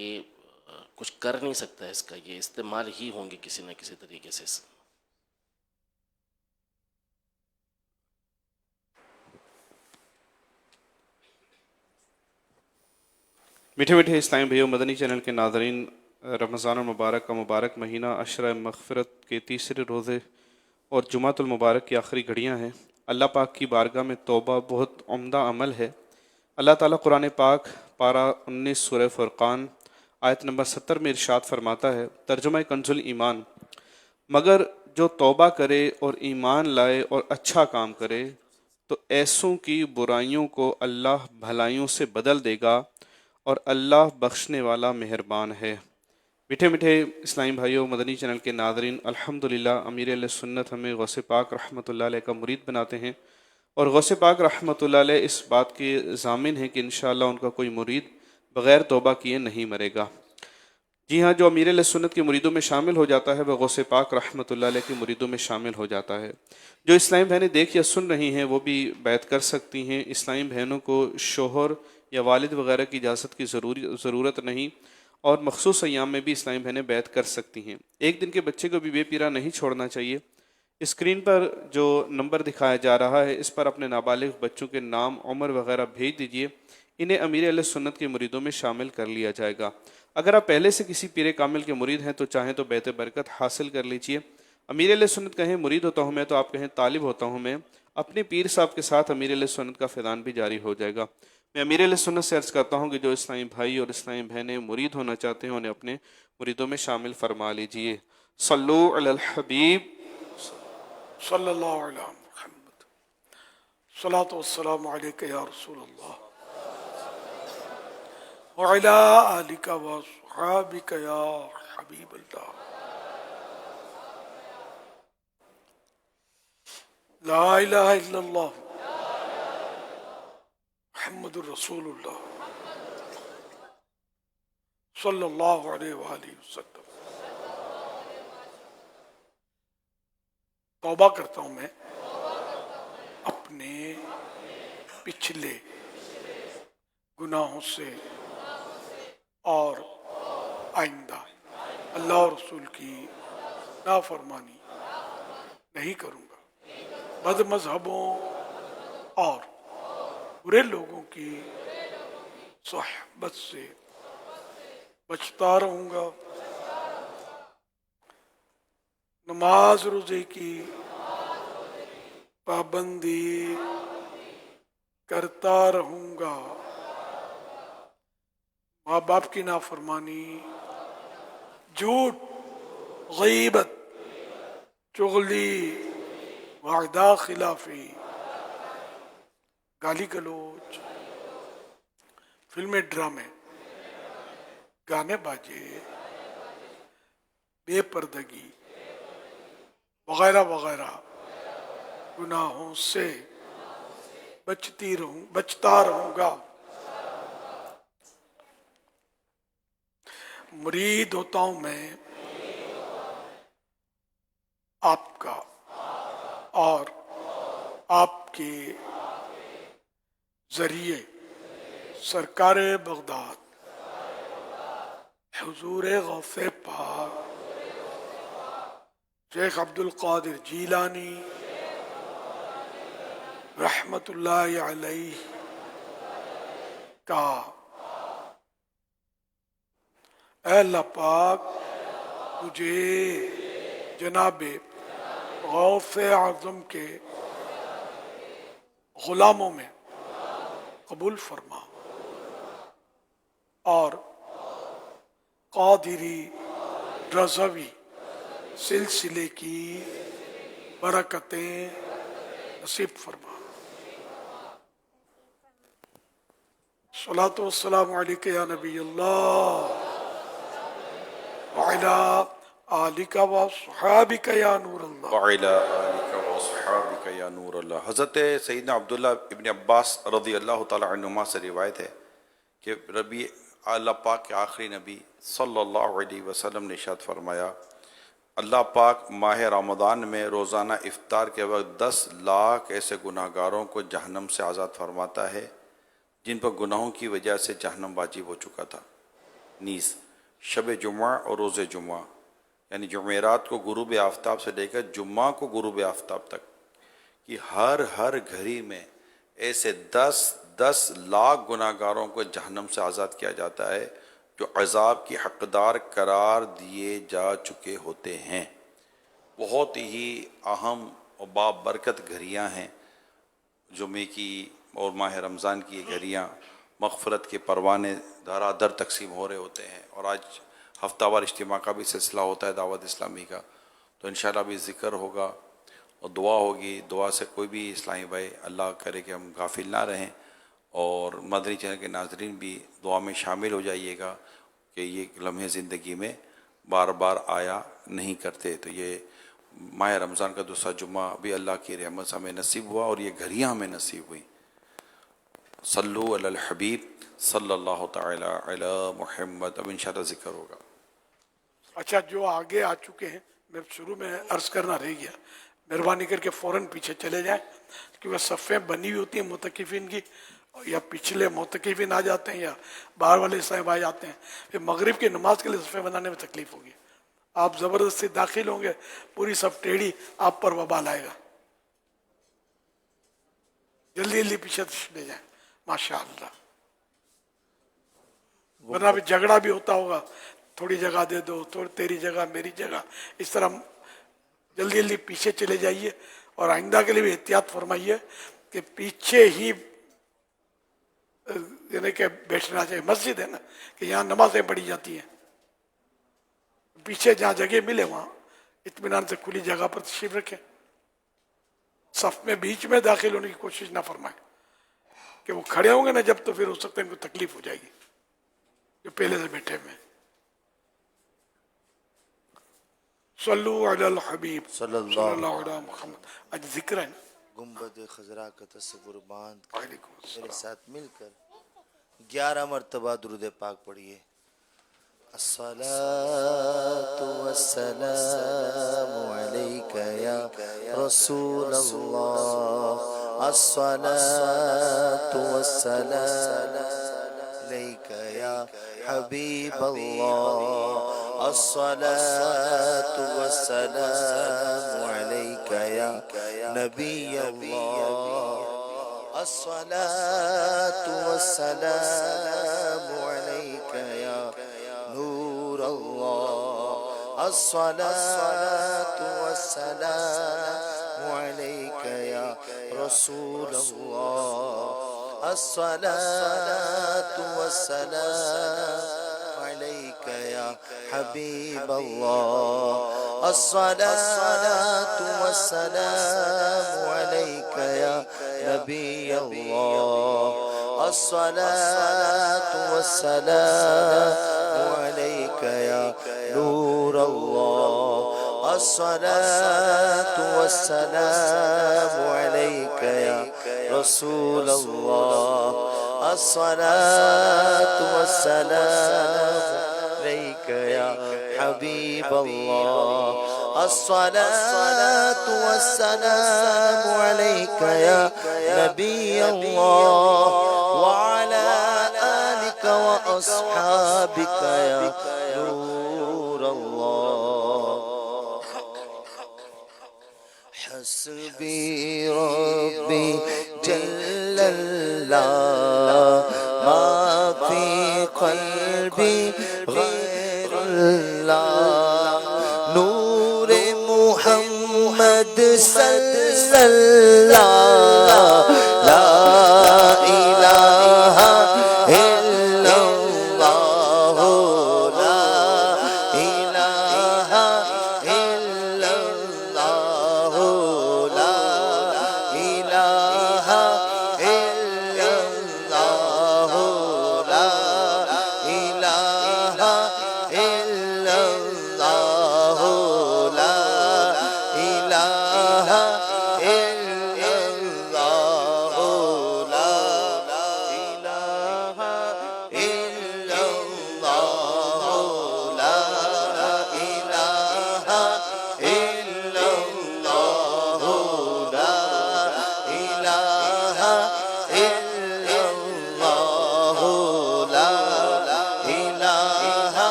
یہ کچھ کر نہیں سکتا ہے، اس کا یہ استعمال ہی ہوں گے کسی نہ کسی طریقے سے. میٹھے میٹھے اسلامی بھائیو، مدنی چینل کے ناظرین، رمضان المبارک کا مبارک مہینہ عشرہ مغفرت کے تیسرے روزے اور جمعۃ المبارک کی آخری گھڑیاں ہیں. اللہ پاک کی بارگاہ میں توبہ بہت عمدہ عمل ہے. اللہ تعالیٰ قرآن پاک پارہ 19 سورہ فرقان آیت نمبر 70 میں ارشاد فرماتا ہے، ترجمہ کنز الایمان، مگر جو توبہ کرے اور ایمان لائے اور اچھا کام کرے تو ایسوں کی برائیوں کو اللہ بھلائیوں سے بدل دے گا اور اللہ بخشنے والا مہربان ہے. میٹھے میٹھے اسلامی بھائیوں، مدنی چینل کے ناظرین، الحمدللہ امیر علیہ سنت ہمیں غوث پاک رحمۃ اللہ علیہ کا مرید بناتے ہیں، اور غوث پاک رحمۃ اللہ علیہ اس بات کے ضامن ہیں کہ انشاءاللہ ان کا کوئی مرید بغیر توبہ کیے نہیں مرے گا. جی ہاں، جو امیر علیہ سنت کے مریدوں میں شامل ہو جاتا ہے وہ غوث پاک رحمۃ اللہ علیہ کے مریدوں میں شامل ہو جاتا ہے. جو اسلامی بہنیں دیکھ یا سن رہی ہیں وہ بھی بیعت کر سکتی ہیں. اسلامی بہنوں کو شوہر یا والد وغیرہ کی اجازت کی ضرورت نہیں، اور مخصوص ایام میں بھی اسلامی بہنیں بیعت کر سکتی ہیں. ایک دن کے بچے کو بھی بے پیرا نہیں چھوڑنا چاہیے. اسکرین پر جو نمبر دکھایا جا رہا ہے اس پر اپنے نابالغ بچوں کے نام، عمر وغیرہ بھیج دیجئے، انہیں امیر علیہ سنت کے مریدوں میں شامل کر لیا جائے گا. اگر آپ پہلے سے کسی پیر کامل کے مرید ہیں تو چاہیں تو بیعت برکت حاصل کر لیجئے. امیر علیہ سنت کہیں مرید ہوتا ہوں میں تو آپ کہیں طالب ہوتا ہوں میں. اپنے پیر صاحب کے ساتھ امیر علیہ سنت کا فیضان بھی جاری ہو جائے گا. میں امیر علیہ سنت سے عرض کرتا ہوں کہ جو اسلامی بھائی اور اسلامی بہنیں مرید ہونا چاہتے ہیں انہیں اپنے مریدوں میں شامل فرما لیجئے. صلو علی الحبیب صلی اللہ علیہ محمد. صلاۃ والسلام علیک یا رسول اللہ وعلی آلک وصحابک یا حبیب اللہ. لا الہ الا اللہ محمد الرسول اللہ صلی اللہ علیہ وآلہ وسلم. توبہ کرتا ہوں میں اپنے پچھلے گناہوں سے اور آئندہ اللہ اور رسول کی نافرمانی نہیں کروں گا. بد مذہبوں اور برے لوگوں کی صحبت سے بچتا رہوں گا. نماز روزے کی پابندی کرتا رہوں گا. ماں باپ کی نافرمانی، جھوٹ، غیبت، چغلی، وعدہ خلافی، گالی گلوچ، فلمیں، ڈرامے، گانے باجے، بے پردگی وغیرہ وغیرہ گناہوں سے بچتا رہوں گا. مرید ہوتا ہوں میں آپ کا اور آپ کے ذریعے سرکار بغداد حضور غوث پاک شیخ عبد القادر جیلانی رحمت اللہ علیہ کا اے اللہ پاک مجھے جناب غوث اعظم کے غلاموں میں قبول فرما اور قادری رضوی سلسلے کی برکتیں نصیب فرما. صلاۃ والسلام علیک یا نبی اللہ وعلی آلک وصحابک یا نور اللہ. وعلی آلک وصحابک یا نور اللہ. حضرت سیدنا عبداللہ ابن عباس رضی اللہ تعالی عنہما سے روایت ہے کہ ربی اللہ پاک کے آخری نبی صلی اللہ علیہ وسلم نے ارشاد فرمایا، اللہ پاک ماہ رمضان میں روزانہ افطار کے وقت 10 لاکھ ایسے گناہ گاروں کو جہنم سے آزاد فرماتا ہے جن پر گناہوں کی وجہ سے جہنم واجب ہو چکا تھا. نیز شب جمعہ اور روز جمعہ، یعنی جمعرات کو غروب آفتاب سے لے کر جمعہ کو غروب آفتاب تک کہ ہر گھڑی میں ایسے 10 لاکھ گناہ گاروں کو جہنم سے آزاد کیا جاتا ہے جو عذاب کی حقدار قرار دیے جا چکے ہوتے ہیں۔ بہت ہی اہم اور بابرکت گھڑیاں ہیں جمعے کی اور ماہ رمضان کی یہ گھڑیاں، مغفرت کے پروانے دھرا در تقسیم ہو رہے ہوتے ہیں، اور آج ہفتہ وار اجتماع کا بھی سلسلہ ہوتا ہے دعوت اسلامی کا، تو انشاءاللہ بھی ذکر ہوگا اور دعا ہوگی۔ دعا سے کوئی بھی اسلامی بھائی اللہ کرے کہ ہم غافل نہ رہیں، اور مدنی چینل کے ناظرین بھی دعا میں شامل ہو جائیے گا کہ یہ لمحے زندگی میں بار بار آیا نہیں کرتے۔ تو یہ ماہ رمضان کا دوسرا جمعہ بھی اللہ کی رحمت سے ہمیں نصیب ہوا، اور یہ گھڑیاں ہمیں نصیب ہوئیں۔ صلو علی الحبیب صلی اللہ تعالی علی محمد۔ اب انشاءاللہ ذکر ہوگا۔ اچھا، جو آگے آ چکے ہیں، میں شروع میں عرض کرنا رہ گیا، مہربانی کر کے فوراً پیچھے چلے جائیں، کیونکہ صفیں بنی ہوئی ہوتی ہیں معتکفین کی، یا پچھلے معتکفین آ جاتے ہیں یا باہر والے صاحب آ جاتے ہیں، پھر مغرب کی نماز کے لیے صفیں بنانے میں تکلیف ہوگی۔ آپ زبردستی داخل ہوں گے، پوری صف ٹیڑھی، آپ پر وبال آئے گا۔ جلدی جلدی پیچھے چلے جائیں، ماشاءاللہ، ورنہ بھی جھگڑا بھی ہوتا ہوگا، تھوڑی جگہ دے دو، تیری جگہ میری جگہ، اس طرح جلدی جلدی پیچھے چلے جائیے۔ اور آئندہ کے لیے بھی احتیاط فرمائیے کہ پیچھے ہی یعنی کہ بیٹھنا چاہیے۔ مسجد ہے نا کہ یہاں نمازیں پڑھی جاتی ہیں، پیچھے جہاں جگہ ملے وہاں اطمینان سے کھلی جگہ پر تشریف رکھیں۔ صف میں بیچ میں داخل ہونے کی کوشش نہ فرمائیں کہ وہ کھڑے ہوں گے نا جب، تو پھر ہو سکتا ہے ان کو تکلیف ہو جائے گی جو پہلے سے بیٹھے ہوئے۔ صلو علی الحبیب صلی اللہ علیہ محمد۔ آج ذکر ہے نا، گنبد خضرا کا تصور باندھ کر وعلیکم السلام۔ میرے ساتھ مل کر 11 مرتبہ درود پاک پڑھیے۔ الصلاۃ والسلام علیک یا رسول اللہ، الصلاۃ والسلام علیک یا حبیب اللہ، الصلاۃ والسلام علیک یا نبی اللہ، الصلاۃ والسلام علیک یا نور اللہ، الصلاۃ والسلام علیک یا رسول اللہ، الصلاۃ والسلام علیک یا حبیب اللہ، الصلاۃ والسلام علیک یا نبی اللہ، الصلاۃ والسلام علیک یا نور اللہ، الصلاۃ والسلام علیک یا رسول اللہ، الصلاۃ والسلام علیک یا حبیب اللہ، الصلاۃ والسلام علیک یا نبی اللہ، وعلی آلک واصحابک یا نور اللہ۔ حسبی ربی جل اللہ، ما فی قلبی غیر اللہ، نور محمد صلی اللہ، لا الہ الا اللہ، لا الہ الا اللہ، لا الہ الا اللہ، لا الہ الا اللہ، لا الہ الا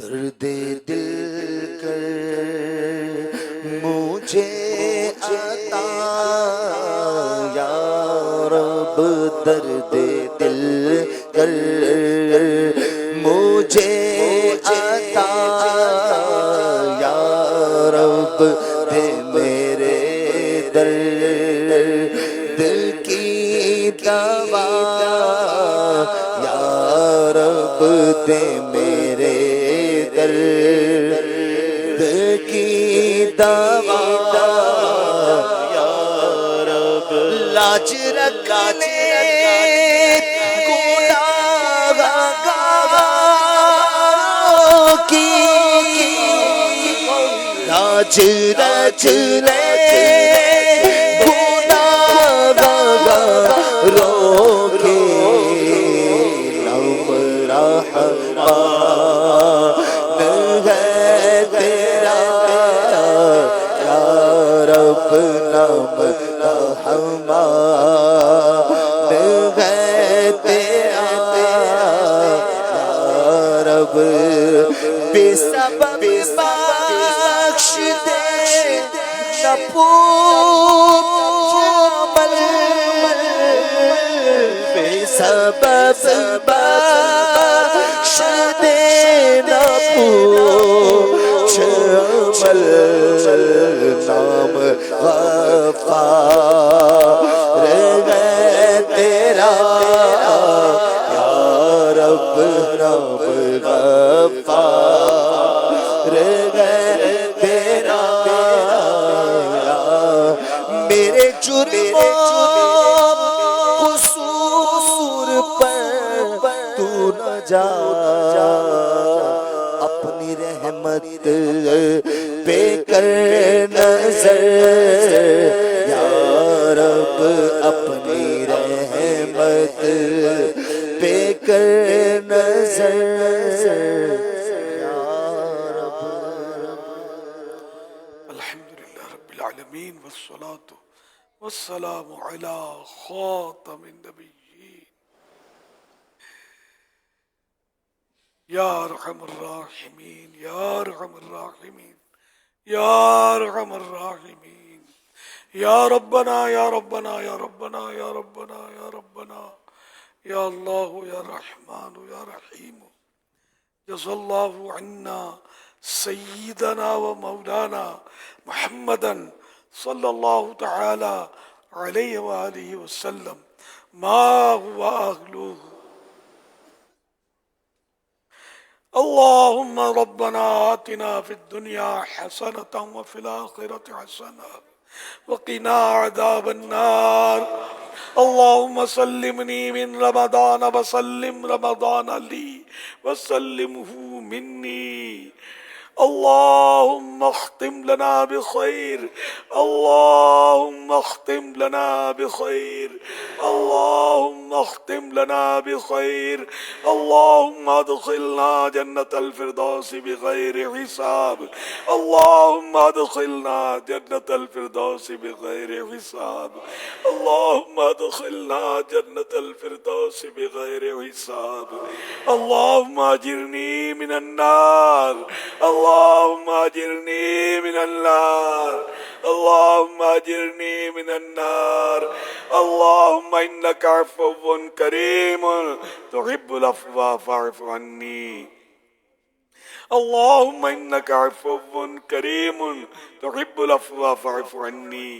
درد دل کر مجھے عطا یا رب، درد دل کر مجھے عطا یا رب، دے میرے درد کی دوا یا رب، دے میرے درد کی دوا یا رب، لاج رکھ لے گناہگاروں کی، لاج رکھ لے گناہگاروں کی، نام رحمان ہے تیرا یا رب، نام رحمان ہے تیرا یا رب، بے سبب بخش دے نہ پوچھ عمل، بے سبب بخش دے نہ پوچھ عمل، نام غفار ہے تیرا یا رب، نام غفار ہے تیرا یا، میرے جرم قصور پر تو نہ جا، اپنی رحمت پہ کر نظر یا رب، اپنی رحمت پہ کر نظر یا رب۔ الحمدللہ رب العالمین والصلاة والسلام علی خاتم النبیین یا ارحم الراحمین یا ارحم الراحمین یا ارحم الراحمین، یا ربنا یا ربنا یا ربنا یا ربنا یا ربنا یا اللہ یا رحمان یا رحیم، جزا اللہ عنا سیدنا و مولانا محمدا صلی اللہ تعالی علیہ وآلہ وسلم ما هو أهله۔ اللهم ربنا آتنا في الدنيا حسنة وفي الآخرة حسنة وقنا عذاب النار۔ اللهم سلمني من رمضان وسلم رمضان لي وسلمه مني، اللهم اختم لنا بخير، اللهم اختم لنا بخير، اللهم اختم لنا بخير، اللهم ادخلنا جنة الفردوس بغير حساب، اللهم ادخلنا جنة الفردوس بغير حساب، اللهم ادخلنا جنة الفردوس بغير حساب، اللهم اجرني من النار، اللهم اجرني من النار، اللهم اجرني من النار، اللهم انك عفو كريم تحب العفو فاعف عني، اللهم انك عفو كريم تحب العفو فاعف عني،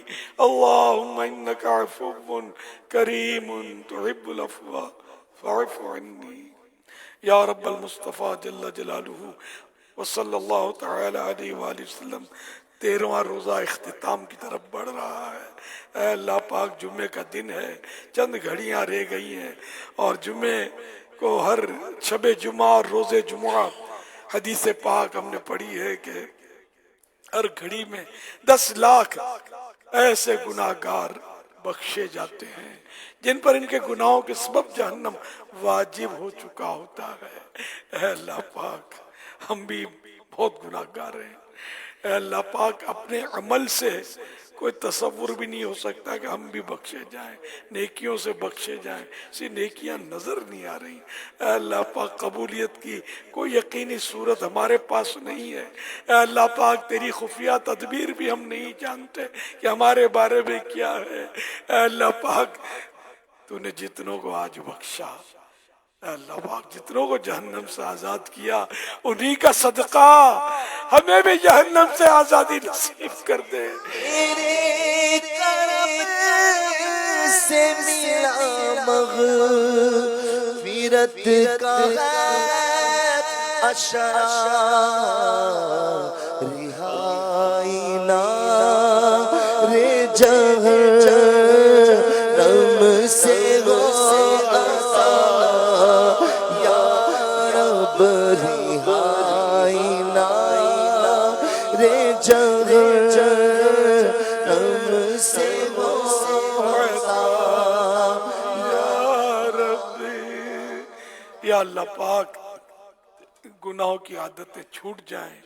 اللهم انك عفو كريم تحب العفو فاعف عني، یا رب المصطفیٰ جل جلالہ وصلی اللہ تعالی علیہ وآلہ وسلم۔ 13واں روزہ اختتام کی طرف بڑھ رہا ہے۔ اے اللہ پاک، جمعے کا دن ہے، چند گھڑیاں رہ گئی ہیں، اور جمعے کو ہر شب جمعہ اور روز جمعہ حدیث پاک ہم نے پڑھی ہے کہ ہر گھڑی میں 10 لاکھ ایسے گناہگار بخشے جاتے ہیں جن پر ان کے گناہوں کے سبب جہنم واجب ہو چکا ہوتا ہے۔ اے اللہ پاک، ہم بھی بہت گناہگار ہیں، اے اللہ پاک اپنے عمل سے کوئی تصور بھی نہیں ہو سکتا کہ ہم بھی بخشے جائیں، نیکیوں سے بخشے جائیں، اسی نیکیاں نظر نہیں آ رہی۔ اے اللہ پاک قبولیت کی کوئی یقینی صورت ہمارے پاس نہیں ہے۔ اے اللہ پاک تیری خفیہ تدبیر بھی ہم نہیں جانتے کہ ہمارے بارے میں کیا ہے۔ اے اللہ پاک تو نے جتنوں کو آج بخشا، اے اللہ پاک جتنوں کو جہنم سے آزاد کیا، انہی کا صدقہ ہمیں بھی جہنم سے آزادی نصیب کر دے۔ تیرے کرم سے ملا مغفرت کا اشارہ، رہائی نار جہنم سے ہو عطا، یا رب رہائی نار جہنم سے ہو عطا، یا رب۔ یا اللہ پاک گناہوں کی عادتیں چھوٹ جائیں،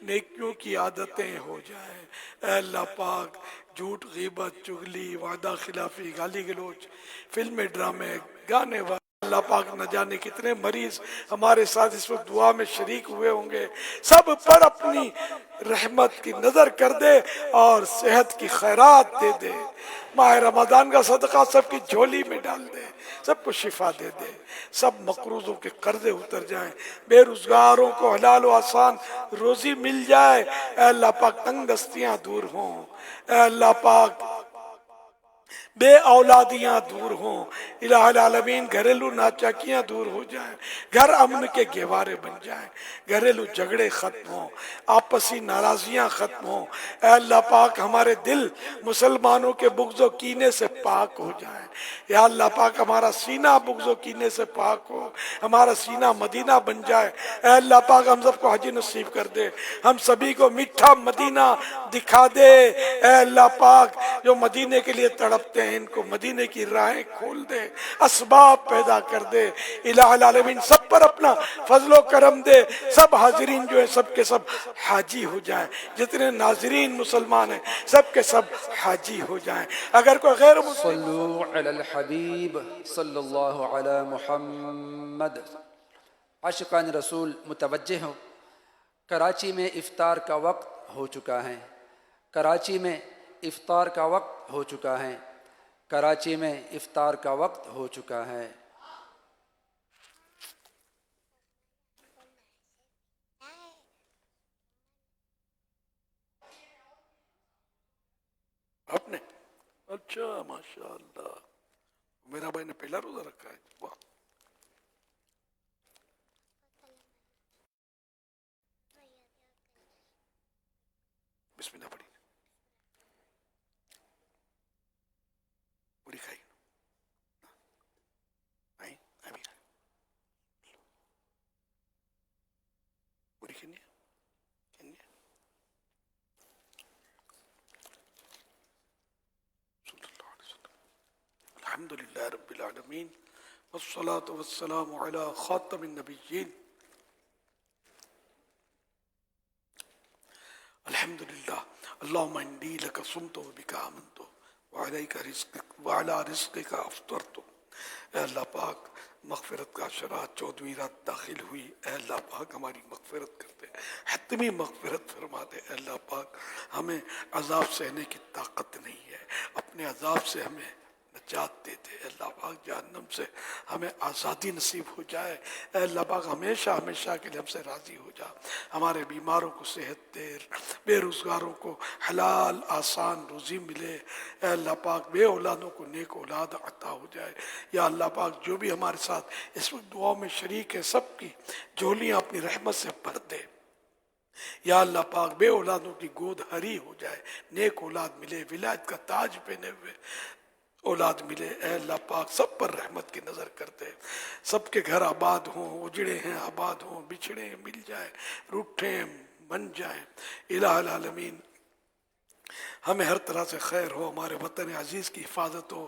نیکیوں کی عادتیں ہو جائیں۔ اے اللہ پاک جھوٹ، غیبت، چغلی، وعدہ خلافی، گالی گلوچ، فلمیں، ڈرامے، گانے والے، اللہ پاک نہ جانے کتنے مریض ہمارے ساتھ اس وقت دعا میں شریک ہوئے ہوں گے، سب پر اپنی رحمت کی نظر کر دے اور صحت کی خیرات دے دے۔ ماہ رمضان کا صدقہ سب کی جھولی میں ڈال دے، سب کو شفا دے دے، سب مقروضوں کے قرضے اتر جائیں، بے روزگاروں کو حلال و آسان روزی مل جائے۔ اے اللہ پاک تنگ دستیاں دور ہوں، اے اللہ پاک بے اولادیاں دور ہوں، الہ العالمین گھریلو ناچاکیاں دور ہو جائیں، گھر امن کے گہوارے بن جائیں، گھریلو جھگڑے ختم ہوں، آپسی ناراضیاں ختم ہوں۔ اے اللہ پاک ہمارے دل مسلمانوں کے بغض و کینے سے پاک ہو جائیں۔ یا اللہ پاک ہمارا سینہ بغض و کینے سے پاک ہو، ہمارا سینہ مدینہ بن جائے۔ اے اللہ پاک ہم سب کو حج نصیب کر دے، ہم سبھی کو میٹھا مدینہ دکھا دے۔ اے اللہ پاک جو مدینے کے لیے تڑپتے ہیں ان کو مدینے کی راہیں کھول دے، اسباب پیدا کر دے۔ الہ العالمین سب پر اپنا فضل و کرم دے، سب حاضرین جو ہیں سب کے سب حاجی ہو جائیں، جتنے ناظرین مسلمان ہیں سب کے سب حاجی ہو جائیں۔ اگر کوئی غیر مسلم صلو علی الحبیب صلی اللہ علی محمد۔ عاشقان رسول متوجہ ہو، کراچی میں افطار کا وقت ہو چکا ہے، کراچی میں افطار کا وقت ہو چکا ہے، کراچی میں افطار کا وقت ہو چکا ہے۔ آپ نے اچھا ماشاءاللہ میرا بھائی نے پہلا روزہ رکھا ہے، واہ۔ بسم اللہ پڑھی پوری کھائی نہیں ابھی پوری کھانی ہے الحمد للہ رب العالمین والصلاة والسلام علی خاتم النبیین۔ الحمد للہ اللہم انی لک صمت و بک آمنت وعلیک رزقک وعلی رزقک افطرت۔ اے اللہ پاک مغفرت کا شرح 14ویں رات داخل ہوئی، اے اللہ پاک ہماری مغفرت کرتے، حتمی مغفرت فرما دے۔ اے اللہ پاک ہمیں عذاب سہنے کی طاقت نہیں ہے، اپنے عذاب سے ہمیں نجات دے دے۔ اے اللہ پاک جہنم سے ہمیں آزادی نصیب ہو جائے۔ اے اللہ پاک ہمیشہ ہمیشہ کے لیے ہم سے راضی ہو جا، ہمارے بیماروں کو صحت دے، بے روزگاروں کو حلال آسان روزی ملے۔ اے اللہ پاک بے اولادوں کو نیک اولاد عطا ہو جائے۔ یا اللہ پاک جو بھی ہمارے ساتھ اس وقت دعاؤں میں شریک ہے سب کی جھولیاں اپنی رحمت سے بھر دے۔ یا اللہ پاک بے اولادوں کی گود ہری ہو جائے، نیک اولاد ملے، ولایت کا تاج پہنے ہوئے اولاد ملے۔ اے اللہ پاک سب پر رحمت کی نظر کرتے، سب کے گھر آباد ہوں، اجڑے ہیں آباد ہوں، بچھڑے ہیں مل جائیں، روٹھے ہیں بن جائیں۔ الہ العالمین ہمیں ہر طرح سے خیر ہو، ہمارے وطن عزیز کی حفاظت ہو،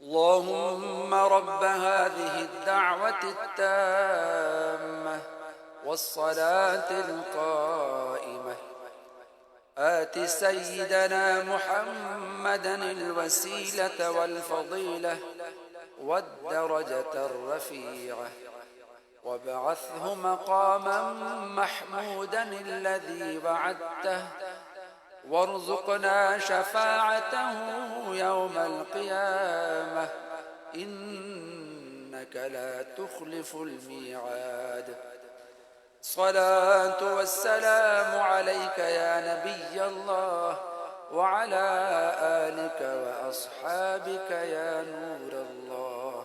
اللهم رب هذه الدعوة التامة والصلاة القائمة آت سيدنا محمدا الوسيلة والفضيلة والدرجة الرفيعة وابعثه مقاما محمودا الذي وعدته وارزقنا شفاعته يوم القيامة إنك لا تخلف الميعاد. الصلاة والسلام عليك يا نبي الله وعلى آلك وأصحابك يا نور الله.